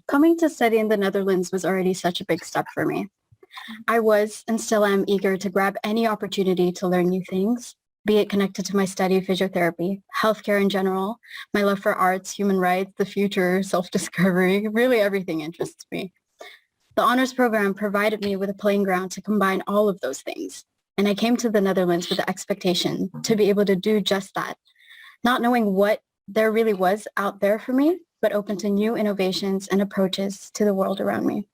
Coming to study in the Netherlands was already such a big step for me. I was and still am eager to grab any opportunity to learn new things, be it connected to my study of physiotherapy, healthcare in general, my love for arts, human rights, the future, self-discovery, really everything interests me. The honors program provided me with a playing ground to combine all of those things. And I came to the Netherlands with the expectation to be able to do just that, not knowing what there really was out there for me, but open to new innovations and approaches to the world around me.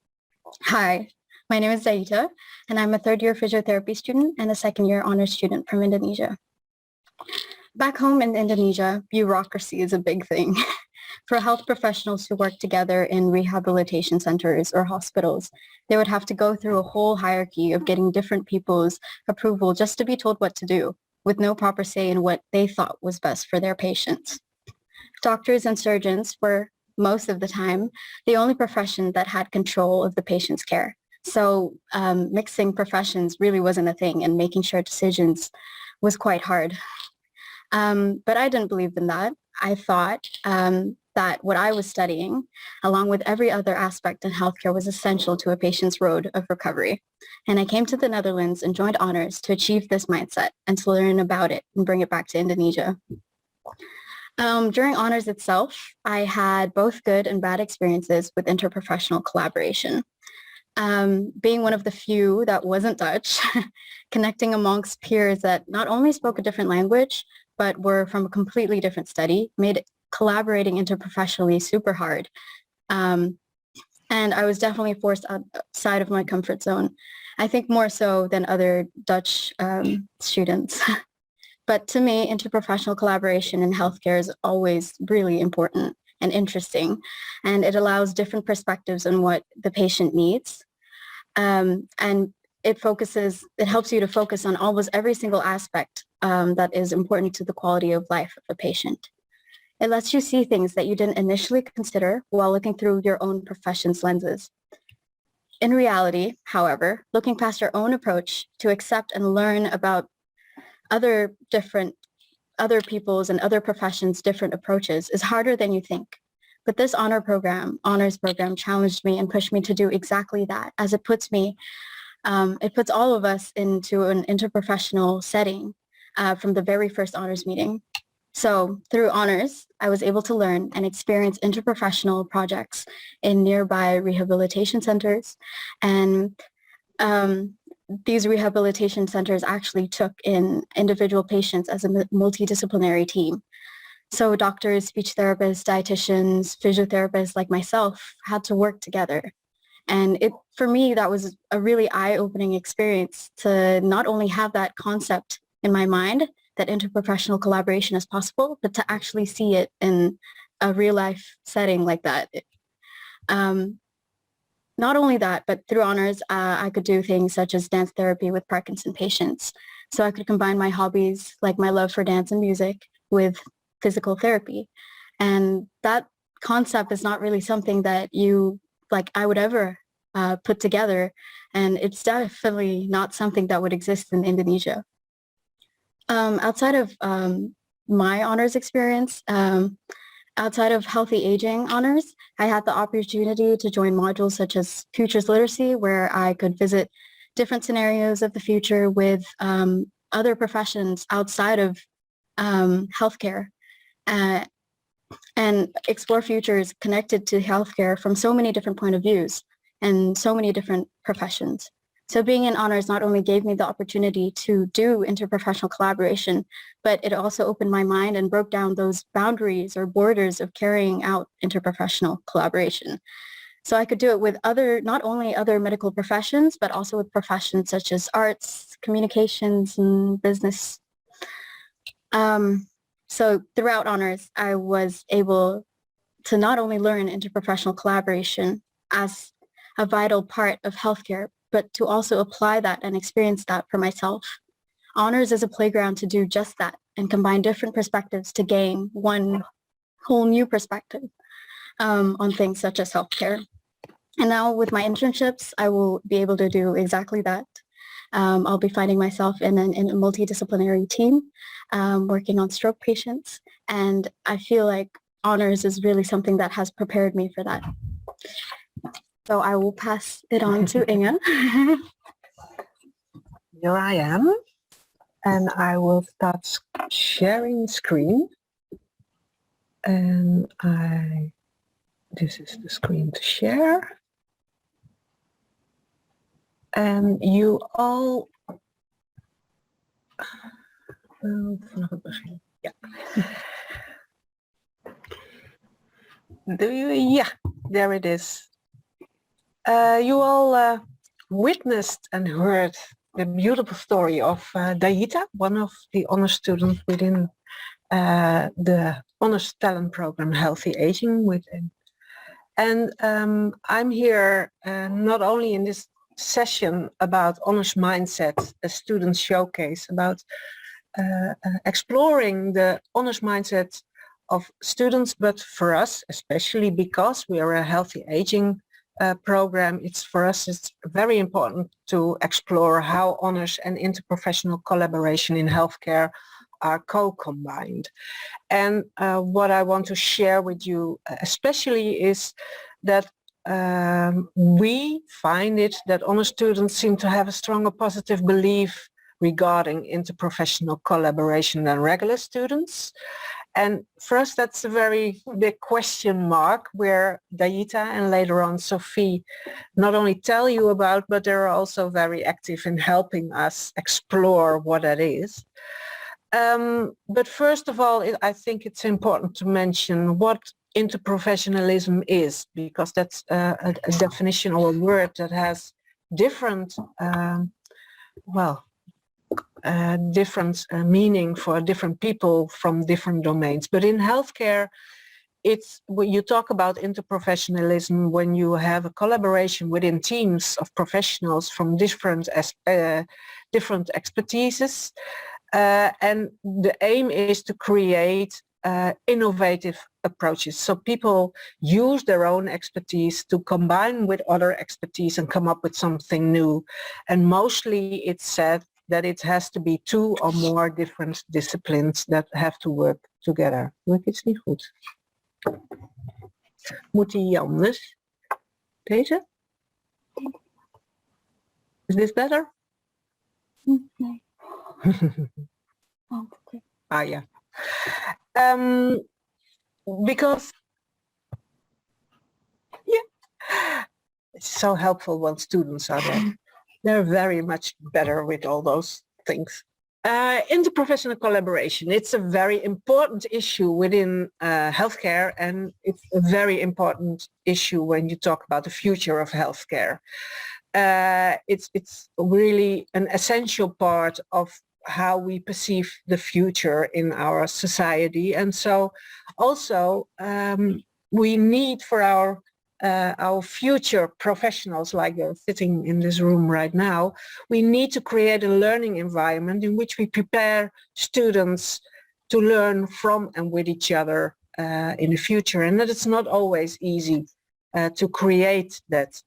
Hi, my name is Zaita, and I'm a third-year physiotherapy student and a second-year honors student from Indonesia. Back home in Indonesia, bureaucracy is a big thing. For health professionals who work together in rehabilitation centers or hospitals, they would have to go through a whole hierarchy of getting different people's approval just to be told what to do, with no proper say in what they thought was best for their patients. Doctors and surgeons were, most of the time, the only profession that had control of the patient's care. So mixing professions really wasn't a thing, and making sure decisions was quite hard. But I didn't believe in that. I thought that what I was studying, along with every other aspect in healthcare, was essential to a patient's road of recovery. And I came to the Netherlands and joined honors to achieve this mindset and to learn about it and bring it back to Indonesia. During honors itself, I had both good and bad experiences with interprofessional collaboration. Being one of the few that wasn't Dutch, connecting amongst peers that not only spoke a different language, but were from a completely different study, made collaborating interprofessionally super hard. And I was definitely forced outside of my comfort zone. I think more so than other Dutch students. But to me, interprofessional collaboration in healthcare is always really important and interesting, and it allows different perspectives on what the patient needs. And it helps you to focus on almost every single aspect that is important to the quality of life of a patient. It lets you see things that you didn't initially consider while looking through your own profession's lenses. In reality, however, looking past your own approach to accept and learn about other people's and other professions' different approaches is harder than you think. But this honors program challenged me and pushed me to do exactly that, as it puts all of us into an interprofessional setting from the very first honors meeting. So through honors, I was able to learn and experience interprofessional projects in nearby rehabilitation centers, and these rehabilitation centers actually took in individual patients as a multidisciplinary team. So doctors, speech therapists, dietitians, physiotherapists like myself had to work together. And for me, that was a really eye-opening experience to not only have that concept in my mind that interprofessional collaboration is possible, but to actually see it in a real-life setting like that. Not only that, but through honors, I could do things such as dance therapy with Parkinson patients. So I could combine my hobbies, like my love for dance and music, with physical therapy. And that concept is not really something that I would ever put together. And it's definitely not something that would exist in Indonesia. Outside of my honors experience, outside of healthy aging honors, I had the opportunity to join modules such as Futures Literacy, where I could visit different scenarios of the future with other professions outside of healthcare and explore futures connected to healthcare from so many different point of views and so many different professions. So being in honors not only gave me the opportunity to do interprofessional collaboration, but it also opened my mind and broke down those boundaries or borders of carrying out interprofessional collaboration. So I could do it with not only other medical professions, but also with professions such as arts, communications, and business. So throughout honors, I was able to not only learn interprofessional collaboration as a vital part of healthcare, but to also apply that and experience that for myself. Honors is a playground to do just that and combine different perspectives to gain one whole new perspective on things such as healthcare. And now with my internships, I will be able to do exactly that. I'll be finding myself in a multidisciplinary team working on stroke patients. And I feel like honors is really something that has prepared me for that. So I will pass it on to Inge. Here I am, and I will start sharing screen. And this is the screen to share. And you all, vanaf het begin, ja. Do you? Yeah, there it is. You all witnessed and heard the beautiful story of Dayita, one of the honor students within the Honors Talent Program Healthy Aging within. And I'm here not only in this session about honors mindset, a student showcase about exploring the honors mindset of students, but for us, especially because we are a healthy aging program, it's very important to explore how honors and interprofessional collaboration in healthcare are co-combined. And what I want to share with you especially is that we find it that honor students seem to have a stronger positive belief regarding interprofessional collaboration than regular students. And first, that's a very big question mark where Dayita and later on Sophie not only tell you about, but they're also very active in helping us explore what that is. But first of all, I think it's important to mention what interprofessionalism is, because that's a definition or a word that has different, different meaning for different people from different domains. But in healthcare, it's when you talk about interprofessionalism, when you have a collaboration within teams of professionals from different expertises. And the aim is to create innovative approaches. So people use their own expertise to combine with other expertise and come up with something new. And mostly it's said that it has to be 2 or more different disciplines that have to work together. Doe ik iets niet goed? Moet die anders? Deze? Is this better? Nee. Oh, okay. Yeah. Because it's so helpful when students are there. They're very much better with all those things. Interprofessional collaboration, it's a very important issue within healthcare, and it's a very important issue when you talk about the future of healthcare. It's really an essential part of how we perceive the future in our society. And so also we need for our future professionals, like they're sitting in this room right now, we need to create a learning environment in which we prepare students to learn from and with each other in the future. And that it's not always easy to create that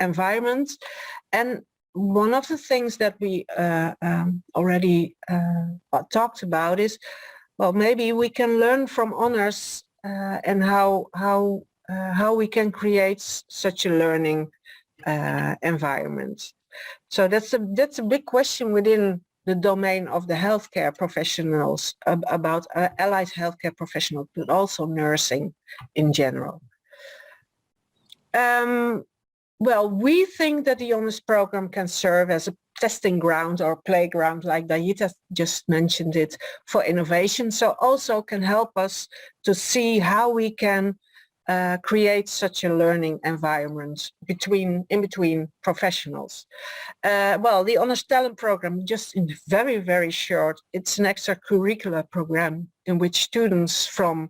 environment. And one of the things that we already talked about is, well, maybe we can learn from honors and how we can create such a learning environment. So that's a big question within the domain of the healthcare professionals about allied healthcare professionals, but also nursing in general. Well, we think that the honors program can serve as a testing ground or playground, like Dayita just mentioned it, for innovation. So also can help us to see how we can create such a learning environment in between professionals. Well, the Honors Talent Program, just in very, very short, it's an extracurricular program in which students from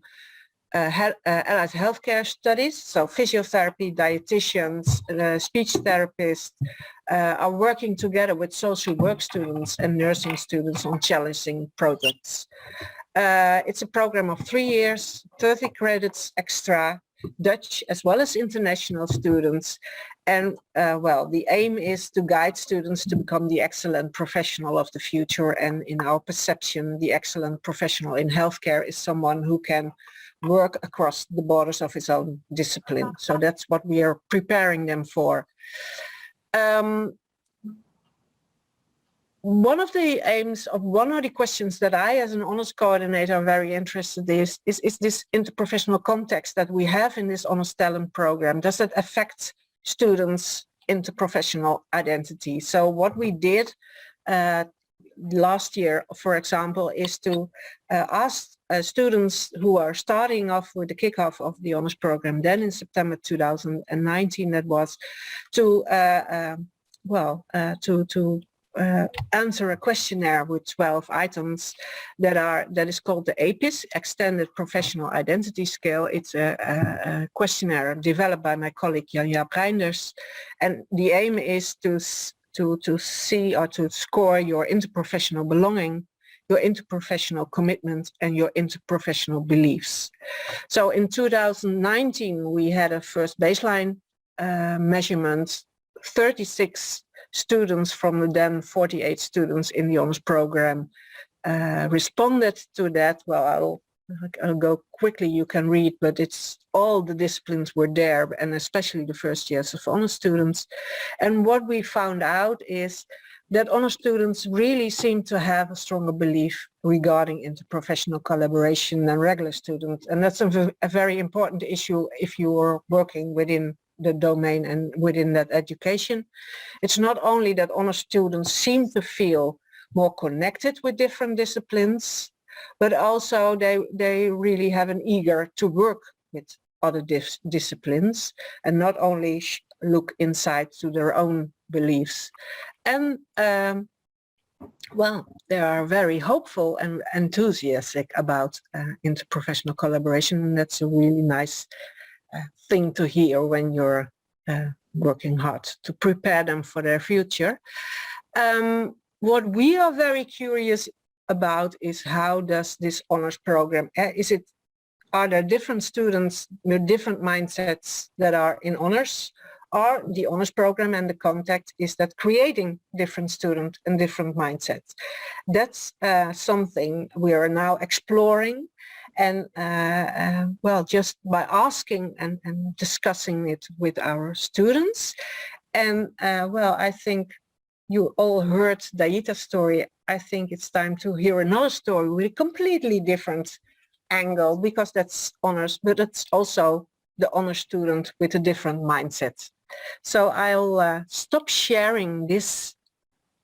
allied healthcare studies, so physiotherapy, dietitians, speech therapists, are working together with social work students and nursing students on challenging projects. It's a program of 3 years, 30 credits extra, Dutch as well as international students. And well, the aim is to guide students to become the excellent professional of the future. And in our perception, the excellent professional in healthcare is someone who can work across the borders of his own discipline. So that's what we are preparing them for. One of the aims of one of the questions that I as an honors coordinator am very interested in is this interprofessional context that we have in this honors talent program. Does it affect students' interprofessional identity? So what we did last year, for example, is to ask students who are starting off with the kickoff of the honors program, then in September 2019, that was to answer a questionnaire with 12 items that is called the APIS, Extended Professional Identity Scale. It's a questionnaire developed by my colleague Jan-Jaap Reinders, and the aim is to see or to score your interprofessional belonging, your interprofessional commitment, and your interprofessional beliefs. So in 2019 we had a first baseline measurement. 36 students from the then 48 students in the honors program responded to that. Well, I'll go quickly, you can read, but it's all the disciplines were there, and especially the first years of honors students. And what we found out is that honors students really seem to have a stronger belief regarding interprofessional collaboration than regular students. And that's a very important issue if you are working within the domain and within that education. It's not only that honors students seem to feel more connected with different disciplines, but also they really have an eager to work with other disciplines and not only look inside to their own beliefs. And well, they are very hopeful and enthusiastic about interprofessional collaboration, and that's a really nice thing to hear when you're working hard to prepare them for their future. What we are very curious about is how does this honors program, are there different students with different mindsets that are in honors, or the honors program and the contact is that creating different students and different mindsets? That's something we are now exploring. And well, just by asking and discussing it with our students. And well, I think you all heard Dayita's story. I think it's time to hear another story with a completely different angle, because that's honors, but it's also the honors student with a different mindset. So I'll stop sharing this.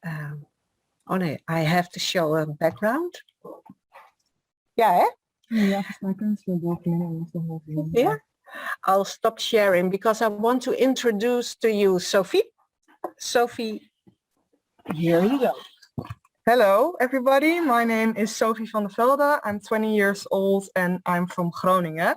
Oh no, I have to show a background. Yeah, Ja, volgens mij kunnen we yeah. I'll stop sharing because I want to introduce to you Sophie. Sophie, here you go. Hello everybody, my name is Sophie van der Velde. I'm 20 years old and I'm from Groningen.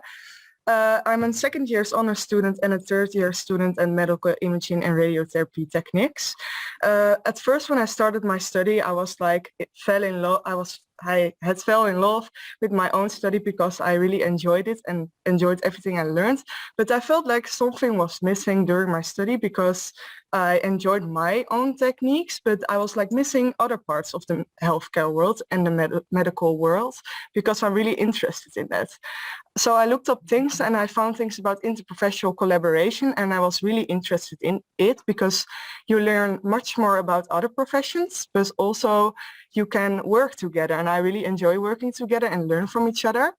I'm a second year's honors student and a third year student in medical imaging and radiotherapy techniques. At first when I started my study, I was like, fell in love with my own study because I really enjoyed it and enjoyed everything I learned. But I felt like something was missing during my study because I enjoyed my own techniques, but I was like missing other parts of the healthcare world and the medical world because I'm really interested in that. So I looked up things and I found things about interprofessional collaboration, and I was really interested in it because you learn much more about other professions, but also you can work together, and I really enjoy working together and learn from each other.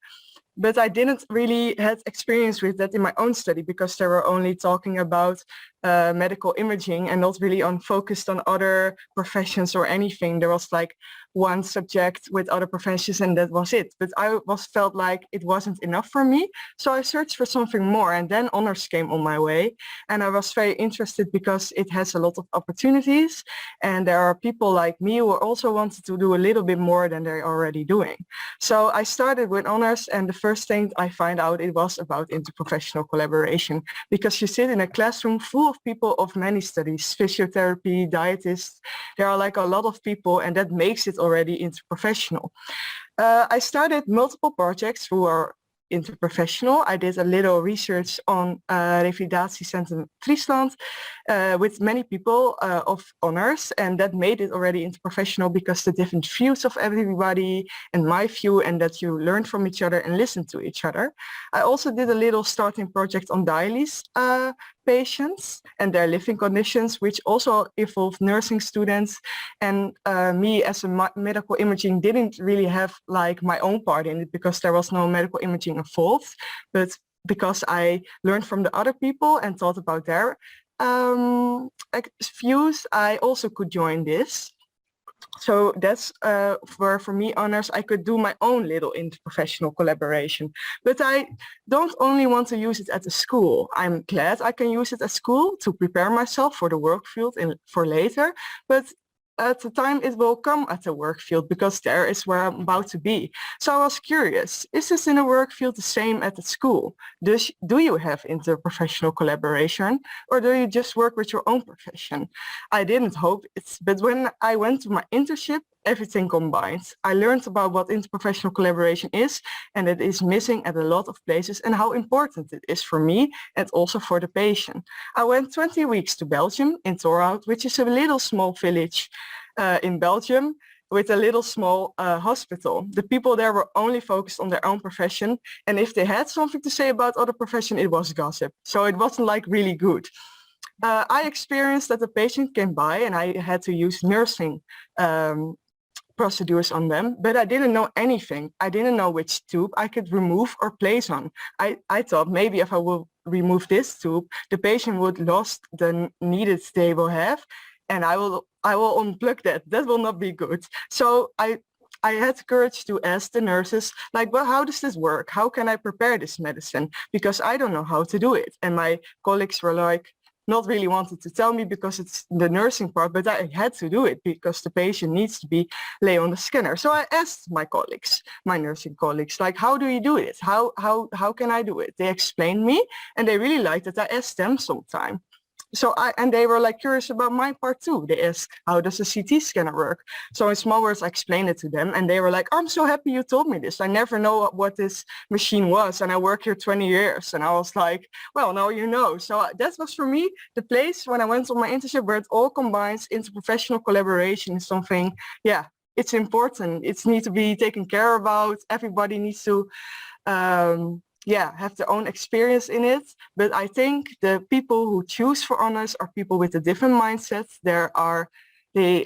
But I didn't really have experience with that in my own study because they were only talking about medical imaging and not really focused on other professions or anything. There was like one subject with other professions and that was it. But I felt like it wasn't enough for me. So I searched for something more, and then honors came on my way. And I was very interested because it has a lot of opportunities. And there are people like me who also wanted to do a little bit more than they're already doing. So I started with honors, and the first thing I find out it was about interprofessional collaboration, because you sit in a classroom full of people of many studies, physiotherapy, dietists. There are like a lot of people, and that makes it already interprofessional. I started multiple projects who are interprofessional. I did a little research on Revalidatiecentrum Friesland with many people of honors, and that made it already interprofessional because the different views of everybody and my view, and that you learn from each other and listen to each other. I also did a little starting project on dialysis patients and their living conditions, which also involved nursing students. And me as a medical imaging didn't really have like my own part in it because there was no medical imaging involved. But because I learned from the other people and thought about their views, I also could join this. So that's where for me honors I could do my own little interprofessional collaboration. But I don't only want to use it at the school. I'm glad I can use it at school to prepare myself for the work field and for later. But at the time it will come at the work field because there is where I'm about to be. So I was curious, is this in a work field the same at the school? Do you have interprofessional collaboration, or do you just work with your own profession? I didn't hope it, but when I went to my internship, everything combined. I learned about what interprofessional collaboration is, and it is missing at a lot of places, and how important it is for me and also for the patient. I went 20 weeks to Belgium, in Torhout, which is a little small village in Belgium with a little small hospital. The people there were only focused on their own profession, and if they had something to say about other profession, it was gossip. So it wasn't like really good. I experienced that the patient came by and I had to use nursing procedures on them, but I didn't know anything. I didn't know which tube I could remove or place on. I thought maybe if I will remove this tube, the patient would lose the needed they will have, and I will unplug that. That will not be good. So I had courage to ask the nurses, like, well, how does this work? How can I prepare this medicine? Because I don't know how to do it. And my colleagues were like, not really wanted to tell me because it's the nursing part, but I had to do it because the patient needs to be lay on the scanner. So I asked my colleagues, my nursing colleagues, like, how do you do it? How can I do it? They explained me, and they really liked that I asked them sometime. So and they were like curious about my part too. They asked, how does a CT scanner work? So in small words, I explained it to them, and they were like, I'm so happy you told me this. I never know what this machine was, and I work here 20 years. And I was like, well, now you know. So that was for me the place when I went on my internship where it all combines. Interprofessional collaboration is something, yeah, it's important. It needs to be taken care about. Everybody needs to have their own experience in it. But I think the people who choose for honors are people with a different mindset. They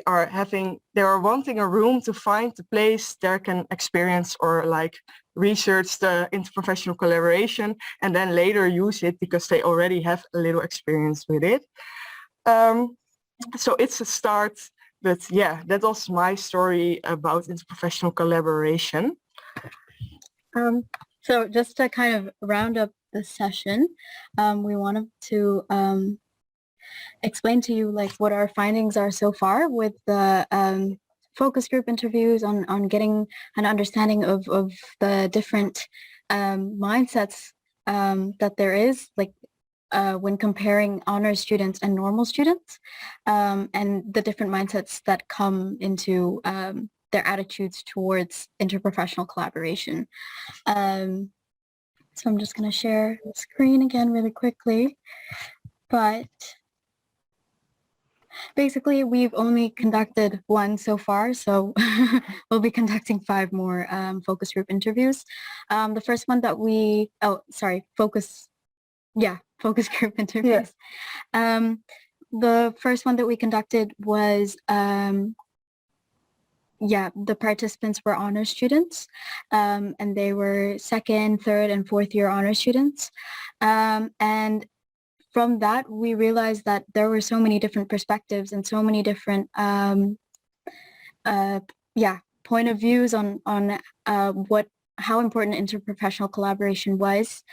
are wanting a room to find the place they can experience or like research the interprofessional collaboration and then later use it because they already have a little experience with it. So it's a start, but yeah, that was my story about interprofessional collaboration. So just to kind of round up the session, we wanted to explain to you like what our findings are so far with the focus group interviews on getting an understanding of the different mindsets that there is, like when comparing honors students and normal students, and the different mindsets that come into their attitudes towards interprofessional collaboration. So I'm just going to share the screen again really quickly. But basically, we've only conducted one so far, so we'll be conducting 5 more focus group interviews. The first one that focus group interviews. Yeah. The first one that we conducted was the participants were honor students, and they were 2nd, 3rd, and 4th year honor students. And from that, we realized that there were so many different perspectives and so many different point of views on how important interprofessional collaboration was,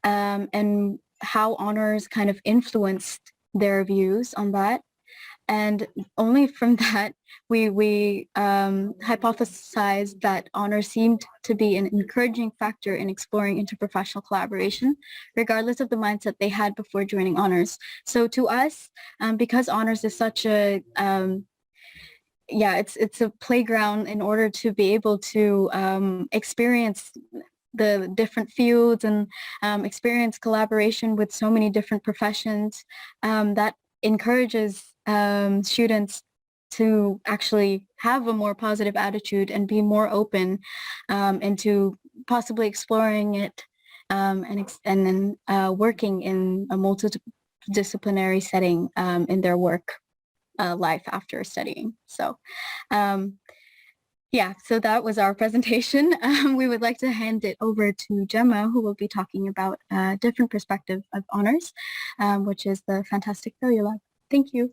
and how honors kind of influenced their views on that. And only from that, we hypothesized that honors seemed to be an encouraging factor in exploring interprofessional collaboration, regardless of the mindset they had before joining honors. So to us, because honors is such a, it's a playground in order to be able to experience the different fields and experience collaboration with so many different professions that encourages students to actually have a more positive attitude and be more open into possibly exploring it and then working in a multidisciplinary setting in their work life after studying. So yeah, so that was our presentation. We would like to hand it over to Gemma, who will be talking about a different perspective of honors, which is the Fantastic Failure Lab. Thank you.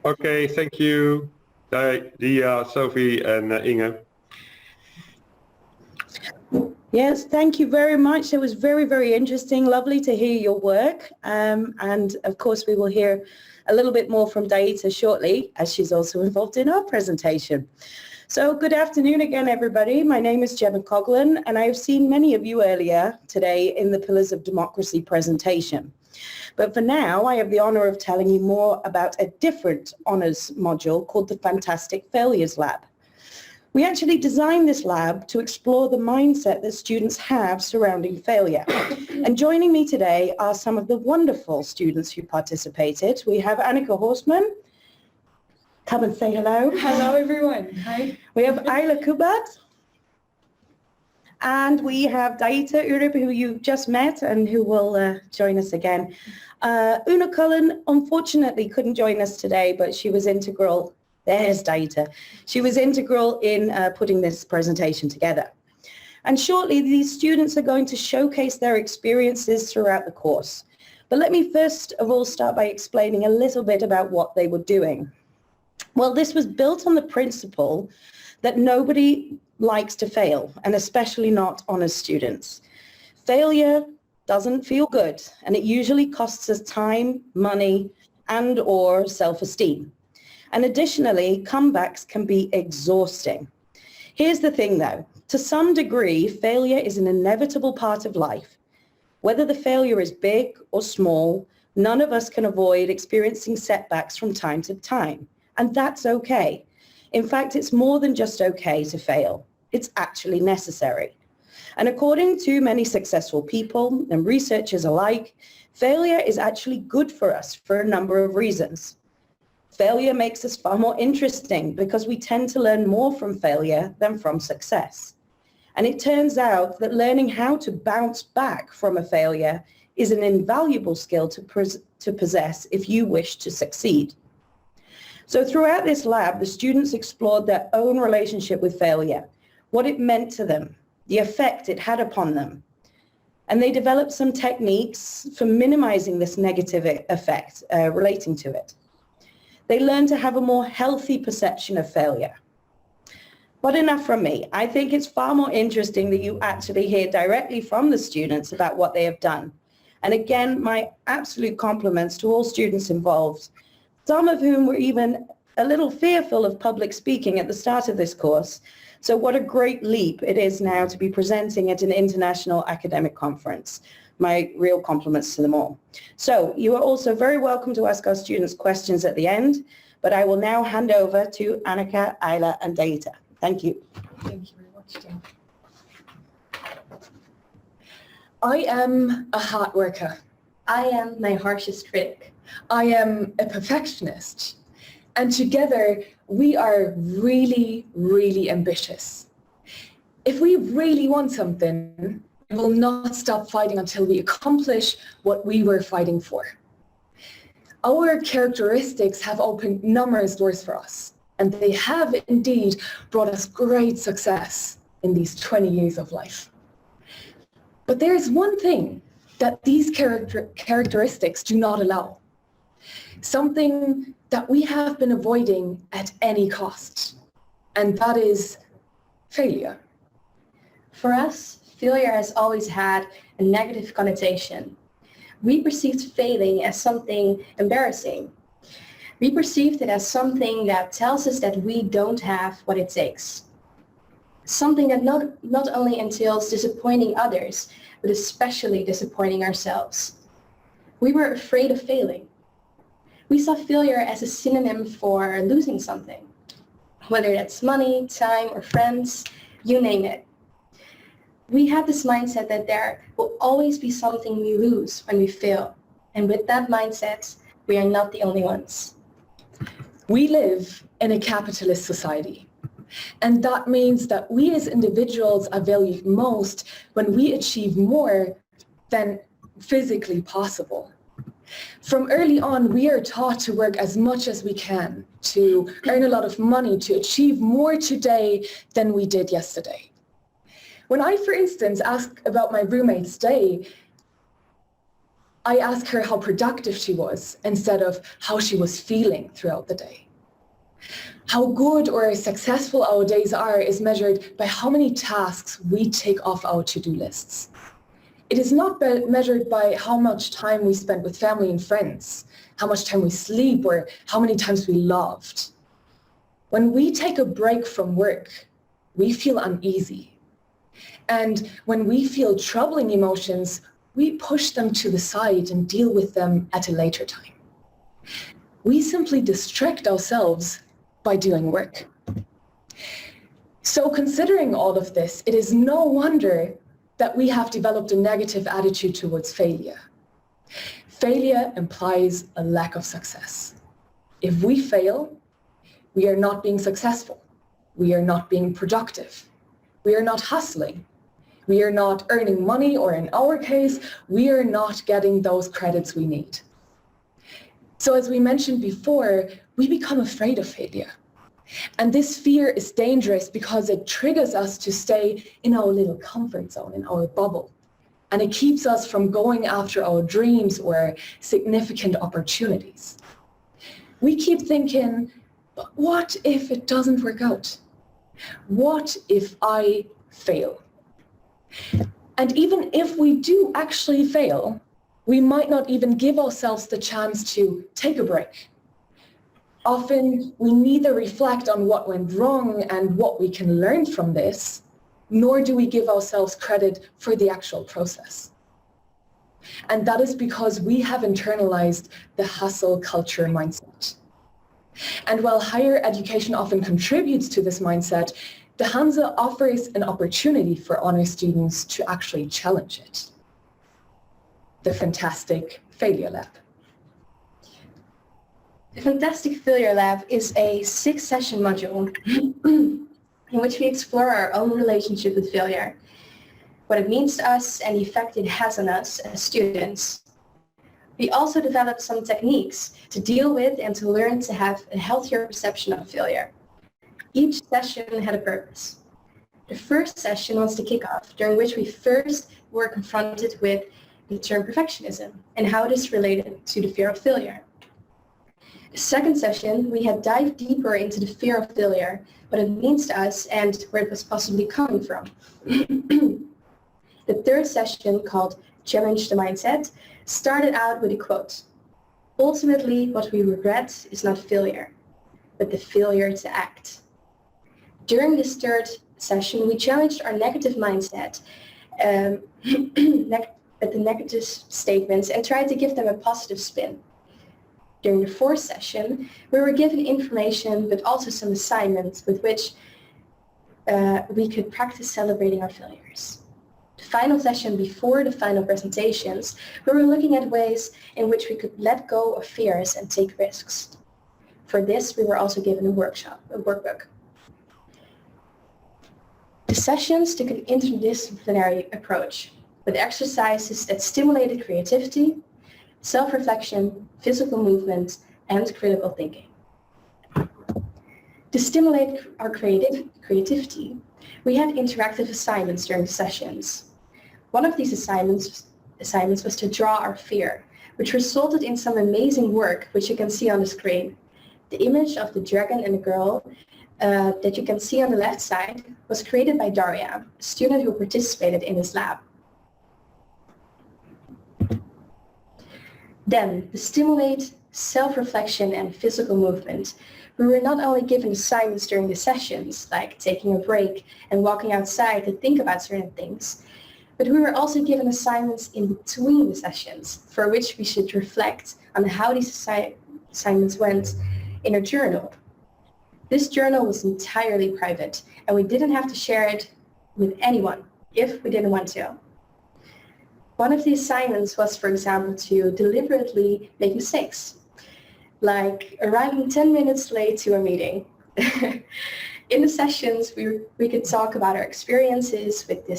Okay, thank you, Dia, Sophie, and Inge. Yes, thank you very much. It was very, very interesting. Lovely to hear your work. And of course, we will hear a little bit more from Daita shortly, as she's also involved in our presentation. So good afternoon again, everybody. My name is Gemma Coughlin, and I have seen many of you earlier today in the Pillars of Democracy presentation. But for now, I have the honor of telling you more about a different honors module called the Fantastic Failures Lab. We actually designed this lab to explore the mindset that students have surrounding failure. And joining me today are some of the wonderful students who participated. We have Annika Horstman. Come and say hello. Hello, everyone. Hi. We have Ayla Kubat. And we have Daita Urip, who you've just met and who will join us again. Una Cullen, unfortunately, couldn't join us today, but she was integral. There's Daita. She was integral in putting this presentation together. And shortly, these students are going to showcase their experiences throughout the course. But let me first of all start by explaining a little bit about what they were doing. Well, this was built on the principle that nobody likes to fail, and especially not honors students. Failure doesn't feel good, and it usually costs us time, money, and or self-esteem. And additionally, comebacks can be exhausting. Here's the thing though, to some degree, failure is an inevitable part of life. Whether the failure is big or small, none of us can avoid experiencing setbacks from time to time. And that's okay. In fact, it's more than just okay to fail. It's actually necessary. And according to many successful people and researchers alike, failure is actually good for us for a number of reasons. Failure makes us far more interesting because we tend to learn more from failure than from success. And it turns out that learning how to bounce back from a failure is an invaluable skill to possess if you wish to succeed. So throughout this lab, the students explored their own relationship with failure, what it meant to them, the effect it had upon them. And they developed some techniques for minimizing this negative effect relating to it. They learned to have a more healthy perception of failure. But enough from me. I think it's far more interesting that you actually hear directly from the students about what they have done. And again, my absolute compliments to all students involved, some of whom were even a little fearful of public speaking at the start of this course. So what a great leap it is now to be presenting at an international academic conference. My real compliments to them all. So you are also very welcome to ask our students questions at the end, but I will now hand over to Annika, Ayla, and Daita. Thank you. Thank you very much, Jen. I am a hard worker. I am my harshest critic. I am a perfectionist. And together, we are really, really ambitious. If we really want something, we will not stop fighting until we accomplish what we were fighting for. Our characteristics have opened numerous doors for us, and they have indeed brought us great success in these 20 years of life. But there is one thing that these characteristics do not allow. Something that we have been avoiding at any cost, and that is failure. For us, failure has always had a negative connotation. We perceived failing as something embarrassing. We perceived it as something that tells us that we don't have what it takes. Something that not only entails disappointing others, but especially disappointing ourselves. We were afraid of failing. We saw failure as a synonym for losing something, whether that's money, time, or friends, you name it. We have this mindset that there will always be something we lose when we fail. And with that mindset, we are not the only ones. We live in a capitalist society. And that means that we as individuals are valued most when we achieve more than physically possible. From early on, we are taught to work as much as we can, to earn a lot of money, to achieve more today than we did yesterday. When I, for instance, ask about my roommate's day, I ask her how productive she was instead of how she was feeling throughout the day. How good or successful our days are is measured by how many tasks we take off our to-do lists. It is not measured by how much time we spend with family and friends, how much time we sleep, or how many times we laughed. When we take a break from work, we feel uneasy. And when we feel troubling emotions, we push them to the side and deal with them at a later time. We simply distract ourselves by doing work. So considering all of this, it is no wonder that we have developed a negative attitude towards failure. Failure implies a lack of success. If we fail, we are not being successful. We are not being productive. We are not hustling. We are not earning money, or in our case, we are not getting those credits we need. So as we mentioned before, we become afraid of failure. And this fear is dangerous because it triggers us to stay in our little comfort zone, in our bubble. And it keeps us from going after our dreams or significant opportunities. We keep thinking, but what if it doesn't work out? What if I fail? And even if we do actually fail, we might not even give ourselves the chance to take a break. Often, we neither reflect on what went wrong and what we can learn from this, nor do we give ourselves credit for the actual process. And that is because we have internalized the hustle culture mindset. And while higher education often contributes to this mindset, the Hanze offers an opportunity for honor students to actually challenge it. The Fantastic Failure Lab. The Fantastic Failure Lab is a 6-session module in which we explore our own relationship with failure, what it means to us and the effect it has on us as students. We also developed some techniques to deal with and to learn to have a healthier perception of failure. Each session had a purpose. The first session was the kickoff, during which we first were confronted with the term perfectionism and how it is related to the fear of failure. The second session, we had dived deeper into the fear of failure, what it means to us and where it was possibly coming from. The third session, called Challenge the Mindset, started out with a quote. Ultimately, what we regret is not failure, but the failure to act. During this third session, we challenged our negative mindset at the negative statements and tried to give them a positive spin. During the fourth session, we were given information but also some assignments with which we could practice celebrating our failures. The final session before the final presentations, we were looking at ways in which we could let go of fears and take risks. For this, we were also given a workbook. The sessions took an interdisciplinary approach with exercises that stimulated creativity, self-reflection, physical movement, and critical thinking. To stimulate our creativity, we had interactive assignments during the sessions. One of these assignments was to draw our fear, which resulted in some amazing work, which you can see on the screen. The image of the dragon and the girl that you can see on the left side was created by Daria, a student who participated in this lab. Then, to stimulate self-reflection and physical movement, we were not only given assignments during the sessions, like taking a break and walking outside to think about certain things, but we were also given assignments in between the sessions, for which we should reflect on how these assignments went in a journal. This journal was entirely private, and we didn't have to share it with anyone. if we didn't want to. One of the assignments was, for example, to deliberately make mistakes, like arriving 10 minutes late to a meeting. In the sessions, we could talk about our experiences with the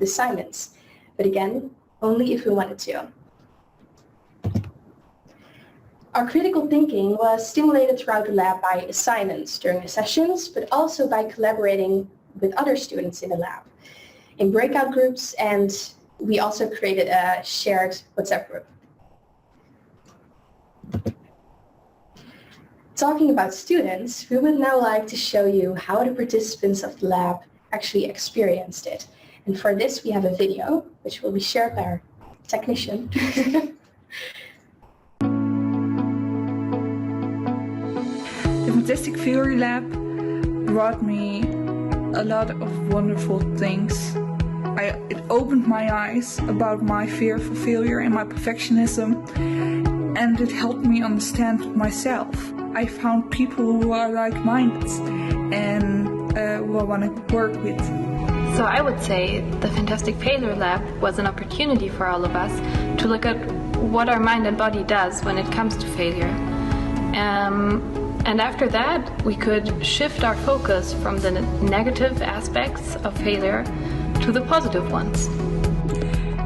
assignments, but again, only if we wanted to. Our critical thinking was stimulated throughout the lab by assignments during the sessions, but also by collaborating with other students in the lab, in breakout groups, and we also created a shared WhatsApp group. Talking about students, we would now like to show you how the participants of the lab actually experienced it. And for this, we have a video, which will be shared by our technician. The Fantastic Failure Lab brought me a lot of wonderful things. It opened my eyes about my fear for failure and my perfectionism, and it helped me understand myself. I found people who are like-minded and who I want to work with. So I would say the Fantastic Failure Lab was an opportunity for all of us to look at what our mind and body does when it comes to failure. And after that, we could shift our focus from the negative aspects of failure to the positive ones.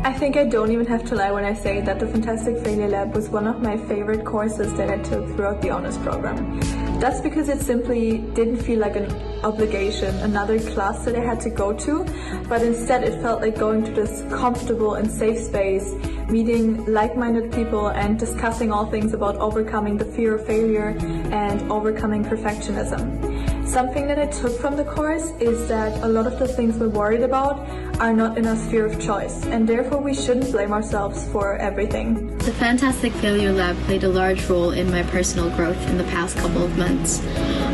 I think I don't even have to lie when I say that the Fantastic Failure Lab was one of my favorite courses that I took throughout the honors program. That's because it simply didn't feel like an obligation, another class that I had to go to, but instead it felt like going to this comfortable and safe space, meeting like-minded people and discussing all things about overcoming the fear of failure and overcoming perfectionism. Something that I took from the course is that a lot of the things we're worried about are not in our sphere of choice, and therefore we shouldn't blame ourselves for everything. The Fantastic Failure Lab played a large role in my personal growth in the past couple of months.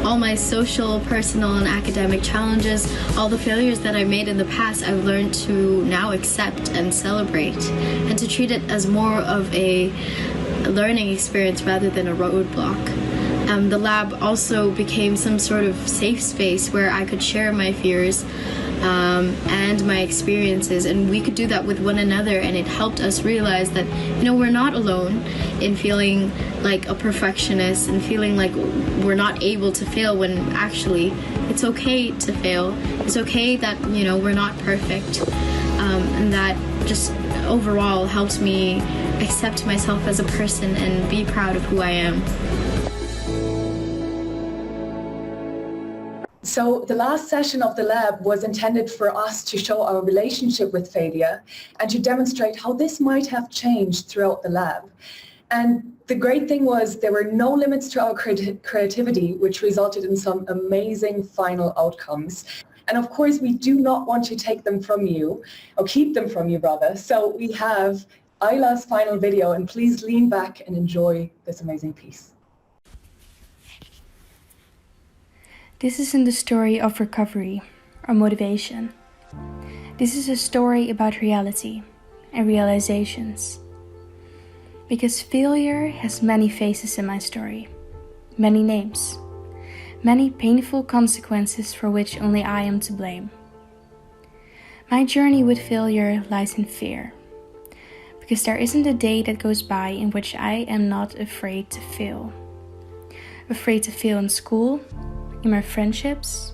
All my social, personal, and academic challenges, all the failures that I made in the past, I've learned to now accept and celebrate, and to treat it as more of a learning experience rather than a roadblock. The lab also became some sort of safe space where I could share my fears and my experiences, and we could do that with one another, and it helped us realize that, you know, we're not alone in feeling like a perfectionist and feeling like we're not able to fail, when actually it's okay to fail. It's okay that, you know, we're not perfect, and that just overall helps me accept myself as a person and be proud of who I am. So the last session of the lab was intended for us to show our relationship with failure and to demonstrate how this might have changed throughout the lab. And the great thing was there were no limits to our creativity, which resulted in some amazing final outcomes. And of course, we do not want to take them from you, or keep them from you rather. So we have Ayla's final video, and please lean back and enjoy this amazing piece. This isn't the story of recovery or motivation. This is a story about reality and realizations. Because failure has many faces in my story, many names, many painful consequences for which only I am to blame. My journey with failure lies in fear, because there isn't a day that goes by in which I am not afraid to fail. Afraid to fail in school, in my friendships,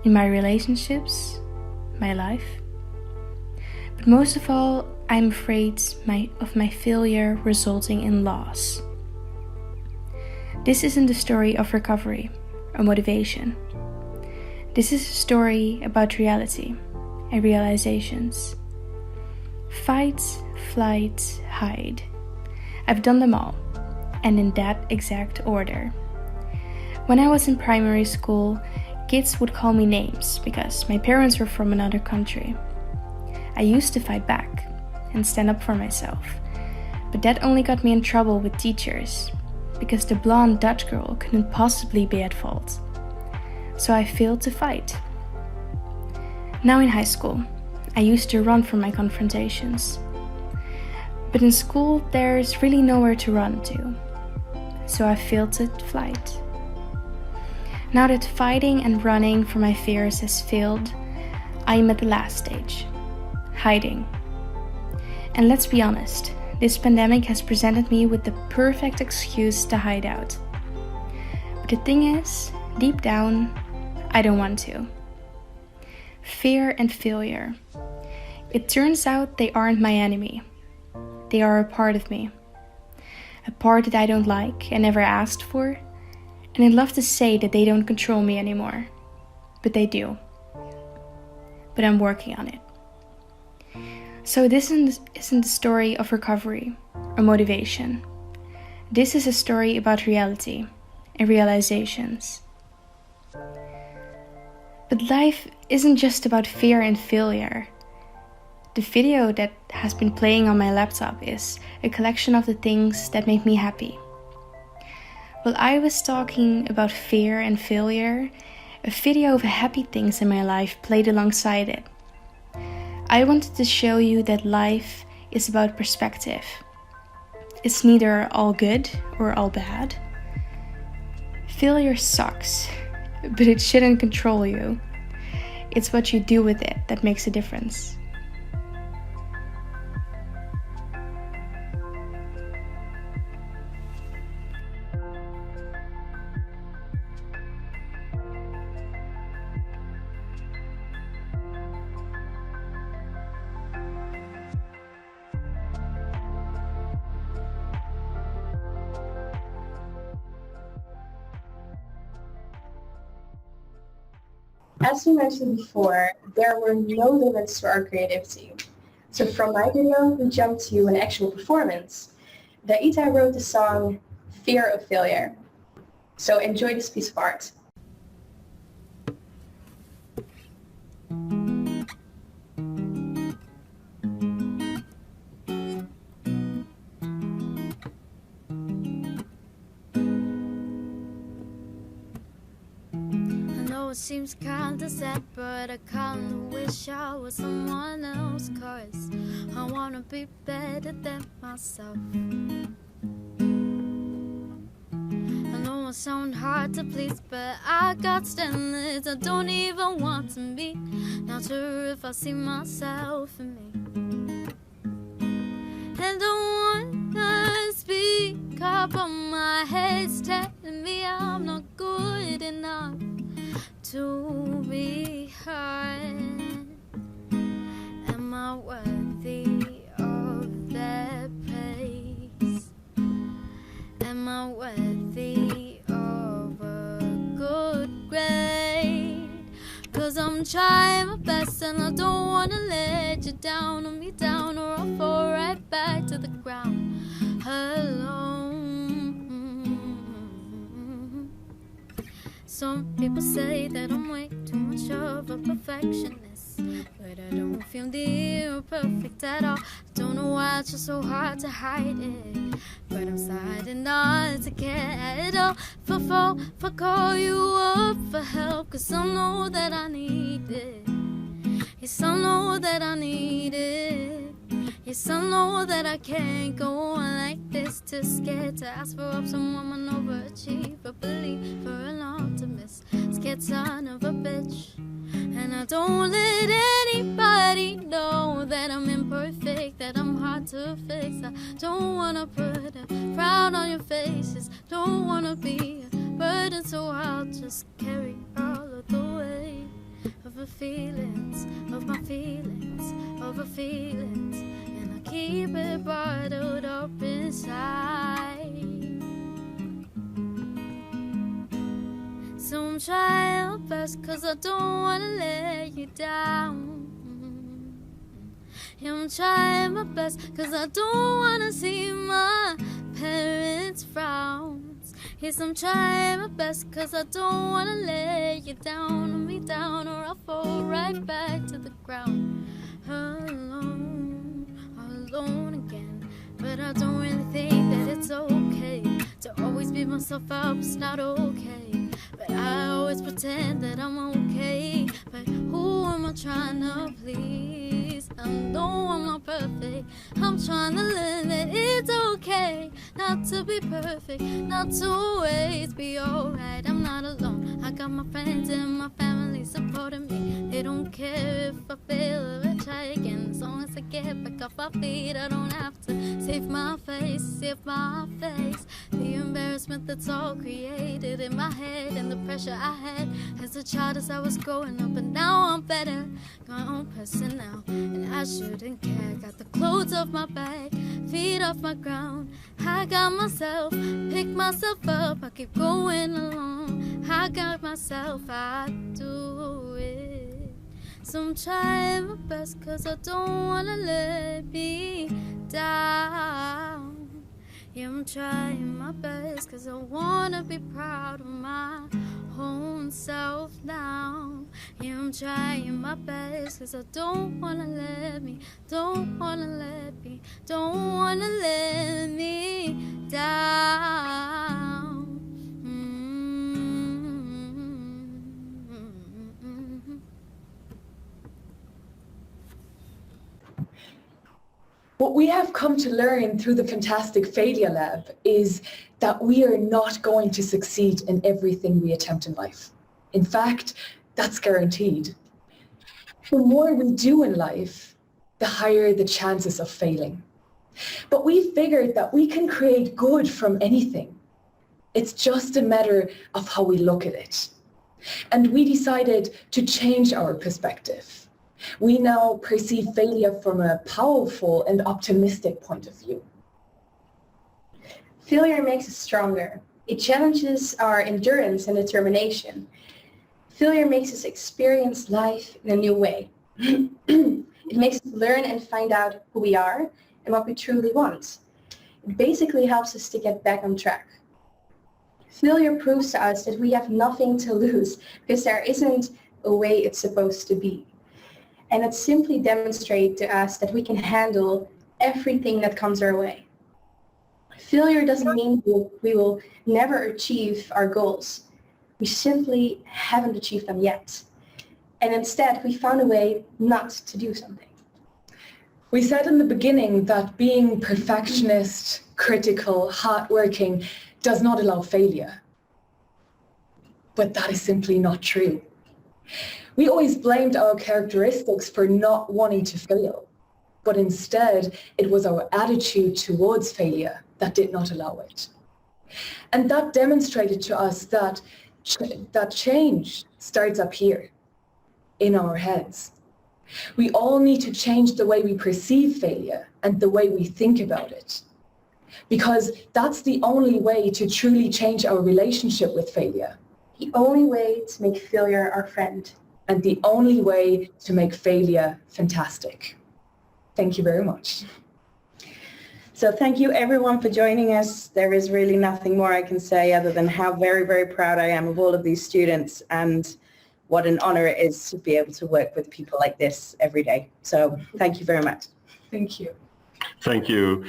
in my relationships, my life. But most of all, I'm afraid of my failure resulting in loss. This isn't the story of recovery or motivation. This is a story about reality and realizations. Fight, flight, hide. I've done them all, and in that exact order. When I was in primary school, kids would call me names because my parents were from another country. I used to fight back and stand up for myself, but that only got me in trouble with teachers because the blonde Dutch girl couldn't possibly be at fault. So I failed to fight. Now in high school, I used to run from my confrontations. But in school, there's really nowhere to run to. So I failed to flight. Now that fighting and running from my fears has failed, I am at the last stage, hiding. And let's be honest, this pandemic has presented me with the perfect excuse to hide out. But the thing is, deep down, I don't want to. Fear and failure. It turns out they aren't my enemy. They are a part of me. A part that I don't like and never asked for. And I'd love to say that they don't control me anymore. But they do. But I'm working on it. So this isn't a story of recovery or motivation. This is a story about reality and realizations. But life isn't just about fear and failure. The video that has been playing on my laptop is a collection of the things that make me happy. While I was talking about fear and failure, a video of happy things in my life played alongside it. I wanted to show you that life is about perspective. It's neither all good or all bad. Failure sucks, but it shouldn't control you. It's what you do with it that makes a difference. As we mentioned before, there were no limits to our creativity. So from my video, we jumped to an actual performance. Daita wrote the song Fear of Failure. So enjoy this piece of art. It seems kinda sad, but I kinda wish I was someone else, 'cause I wanna be better than myself. I know I sound hard to please, but I got standards I don't even want to meet. Not sure if I see myself in me. And I wanna speak up, but my head's telling me I'm not good enough to be heard. Am I worthy of that praise? Am I worthy of a good grade? 'Cause I'm trying my best and I don't wanna let you down or me down, or I'll fall right back to the ground alone. Some people say that I'm way too much of a perfectionist, but I don't feel near perfect at all. Don't know why it's just so hard to hide it, but I'm deciding not to care at all. For call you up for help, 'cause I know that I need it. Yes, I know that I need it. Yes, I know that I can't go on like this. Too scared to ask for help, someone an overachiever, believer, an optimist, scared son of a bitch. And I don't let anybody know that I'm imperfect, that I'm hard to fix. I don't wanna put a frown on your faces, don't wanna be a burden, so I'll just carry all of the weight of the feelings, of my feelings, of the feelings, and I keep it bottled up inside. So I'm trying my best, 'cause I don't wanna let you down. Yeah, I'm trying my best, 'cause I don't wanna see my parents frown. Yes, I'm trying my best, 'cause I don't wanna let you down, or me down, or I'll fall right back to the ground. Alone, alone again. But I don't really think that it's okay to always beat myself up, it's not okay. But I always pretend that I'm okay. But who am I trying to please? I know I'm not perfect. I'm trying to learn that it's okay not to be perfect, not to always be alright. I'm not alone. I got my friends and my family supporting me. They don't care if I fail or I try again. As long get back off my feet. I don't have to save my face, save my face. The embarrassment that's all created in my head and the pressure I had as a child as I was growing up. And now I'm better, my own person now, and I shouldn't care. Got the clothes off my back, feet off my ground. I got myself, pick myself up, I keep going along. I got myself, I do it. So I'm trying my best cause I don't wanna let me down. Yeah, I'm trying my best cause I wanna be proud of my own self now. Yeah, I'm trying my best cause I don't wanna let me, don't wanna let me, don't wanna let me down. What we have come to learn through the Fantastic Failure Lab is that we are not going to succeed in everything we attempt in life. In fact, that's guaranteed. The more we do in life, the higher the chances of failing. But we figured that we can create good from anything. It's just a matter of how we look at it. And we decided to change our perspective. We now perceive failure from a powerful and optimistic point of view. Failure makes us stronger. It challenges our endurance and determination. Failure makes us experience life in a new way. It makes us learn and find out who we are and what we truly want. It basically helps us to get back on track. Failure proves to us that we have nothing to lose because there isn't a way it's supposed to be. And it simply demonstrates to us that we can handle everything that comes our way. Failure doesn't mean we will never achieve our goals. We simply haven't achieved them yet. And instead, we found a way not to do something. We said in the beginning that being perfectionist, critical, hardworking does not allow failure. But that is simply not true. We always blamed our characteristics for not wanting to fail, but instead it was our attitude towards failure that did not allow it. And that demonstrated to us that change starts up here, in our heads. We all need to change the way we perceive failure and the way we think about it, because that's the only way to truly change our relationship with failure. The only way to make failure our friend. And the only way to make failure fantastic. Thank you very much. So thank you everyone for joining us. There is really nothing more I can say other than how very, very proud I am of all of these students and what an honor it is to be able to work with people like this every day. So thank you very much. Thank you. Thank you.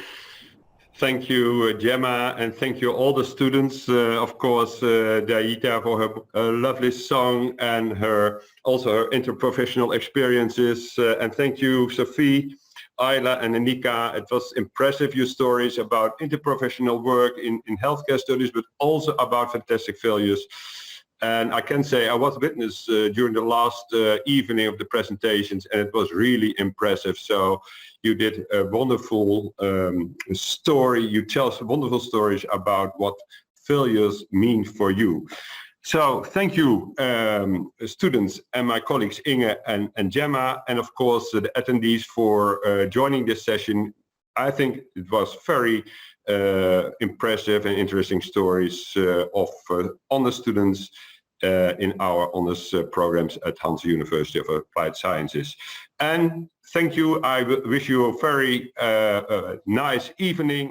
Thank you, Gemma, and thank you all the students. Of course, Daita for her lovely song and also her interprofessional experiences. And thank you, Sophie, Ayla, and Anika. It was impressive, your stories about interprofessional work in healthcare studies, but also about fantastic failures. And I can say I was witness during the last evening of the presentations, and it was really impressive. So you did a wonderful story. You tell some wonderful stories about what failures mean for you. So thank you, students and my colleagues Inge and Gemma, and of course the attendees for joining this session. I think it was very impressive and interesting stories of honor students in our honors programs at Hanze University of Applied Sciences. And thank you. I wish you a very nice evening.